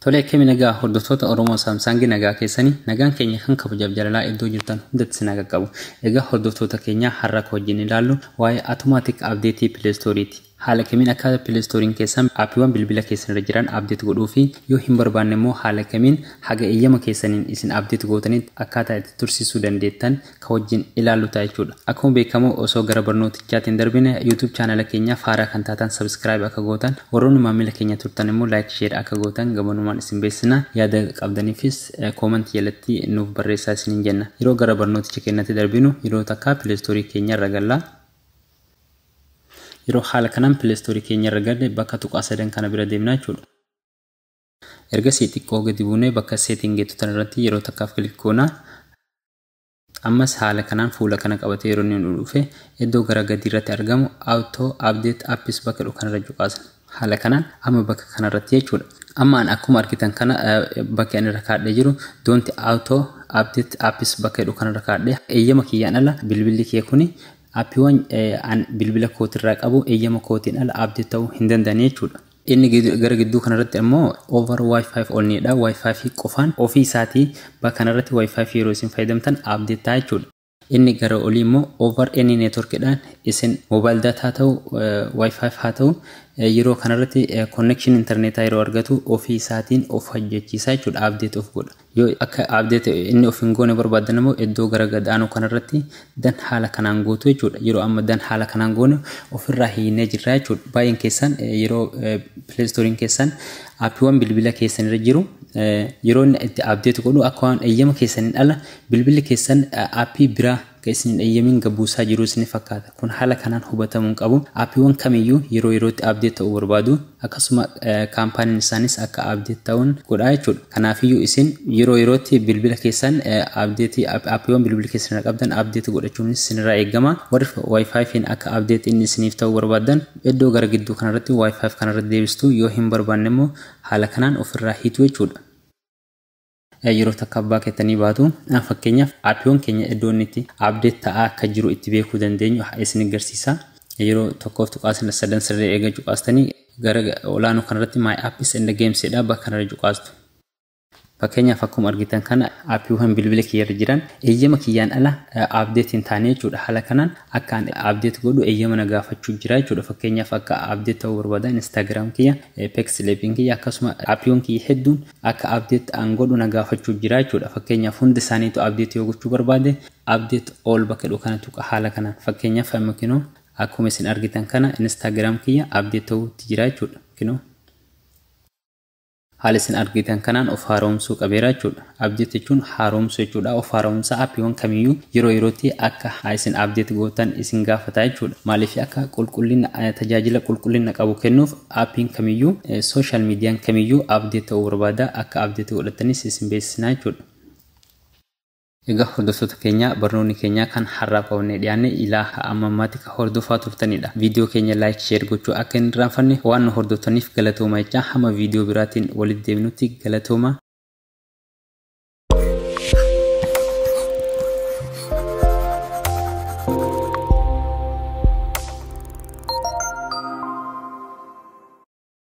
Tole akkami nagaa hordoftoota Oromoo Samsaangi nagaa keessanii nagaan keenya kan kabajaaf jaalalaa iddoo jirtan hundatti nagaa qabu. Egaa hordoftoota keenya har'a wajjin ilaallu waa'ee automatic update Play Store ti. Haala kamiin akka Play Store keessan aappiiwwan bilbila keessan irra jiran update godhuu fi yoo hin barbaanne immoo haala kamiin haga eeyyama keessaniin isin update gootanii akkaataa itti tursiisuu dandeettan ka wajjin ilaallu ta'a jechuudha. Akkuma beekamu osoo gara barnootichaatiin darbine YouTube channel keenya faaraa kan taatan subscribe akka gootan warroonni maamila keenya turtan immoo like share akka gootan gabanumaan isin beeksina yaada qabdaniifis comment jalatti nuuf barreessaa isiniin jenna. Yeroo gara barnooticha keenyatti darbinu yeroo takka Play Store keenya irra galla. Yeroo haala kanaan Play Store keenya irra galle bakka tuqaa sadan kana bira deemna jechuudha. Erga xiqqoo gadi buunee bakka setting geettotan irratti yeroo takkaaf klik goona. Ammas haala kanaan fuula kana qabatee yeroo inni dhufe iddoo gara gadii irratti argamu auto update apps bakka kanarra juqaasa. Haala kanaan amma bakka kanarratti jechuudha. Amma akkuma argitan kana bakka inni irra kaadhee jiru don't auto update apps bakka kanarra kaadhee eeyyama kiyyaan ala bilbilli kee kuni aappiiwwan bilbila kootirraa qabu eeyyama kootiin ala update ta'uu hin danda'ani jechuudha. Inni gara gidduu kanarratti ammoo over wifi onlyidha. Wifi qofaan ofii isaatii bakka kanarratti wifi yeroo isin fayyadamtan update ta'a jechuudha. Inni gara olii immoo over any networkidhaan isin mobile data ta'u wifi haa ta'u yeroo kanarratti connection internet yeroo argatu ofii isaatiin of hojjechiisa jechuudha. Update of godha. Yoo akka update inni of hin goone barbaadan immoo iddoo gara gadaanoo kanarratti dan haala kanaan gootu jechuudha. Yeroo amma dan haala kanaan goone ofirraa hiinee jirra jechuudha. Baay'een keessan yeroo Play Store keessan aappiiwwan bilbila keessan irra jiru yeroo inni itti update godhu akka waan eeyyama keessaniin ala bilbilli keessan aappii biraa isin eeyyamin gabuusaa jiru isin fakkaata. Kun haala kanaan hubatamuu qabu. Aappiiwwan kamiyyuu yeroo yerootti update ta'uu barbaadu akkasuma kaampaaniin isaanis akka update ta'uun godhaa jechuudha. Kanaafiyyuu isin yeroo yerootti bilbila keessan update aappiiwwan bilbila keessan qabdan update godhachuun isinirraa eegama. Warri wifi akka update inni isiniif ta'uu barbaadan iddoo gara gidduu kanarratti wifi kanarratti deebistu yoo hin barbaanne immoo haala kanaan ofirraa hiitu jechuudha. Yeroo takka abbaa keettanii baatu fakkeenyaaf aappiiwwan keenya iddoo inni itti update ta'aa akka jiru itti beekuu dandeenyu isin agarsiisa. Yeroo tokkoof tuqaasan sadan sirrii eega juqaastanii gara olaanoo kanarratti my apps and games jedha bakka kanarra juqaastu. Fakkeenyaaf akkuma argitan kana aappiiwwan bilbila kiyya jiran eeyyama kiyyaan ala update hin taane jechuudha. Haala kanaan akka update godhu eeyyama na gaafachuu jira jechuudha. Fakkeenyaaf akka update ta'uu barbaadan Instagram kiyya, Pexlabin kiyya akkasuma aappiiwwan kiyya hedduun akka update aan godhu na gaafachuu jira jechuudha. Fakkeenyaaf hundi isaaniitu update yoo gochuu barbaade update all bakka kana tuqa haala kanaan. Fakkeenyaaf amma kinoo akkuma isin argitan kana Instagram kiyya update ta'uu jira jechuudha. Kinoo haala isin argitan kanaan of haaromsuu qabeera jechuudha. Update jechuun haaromsuu jechuudha. Of haaromsa aappiiwwan kamiyyuu yeroo yerootti akka isin update gootan isin gaafata jechuudha. Maaliif akka qulqullina tajaajila qulqullina qabu kennuuf aappiin kamiyyuu social media kamiyyuu update ta'uu barbaada akka update godhatanis isin beeksisna jechuudha. Egaa hordoftoota keenya barnoonni keenya kan har'aa qabannee dhiyaanne ilaa amma ammaatti kan hordofaa turtanidha. Viidiyoo keenya like share gochuu akka hin irraanfanne waan nu hordoftaniif galatooma jecha hamma viidiyoo biraatiin walitti deebinutti galatooma.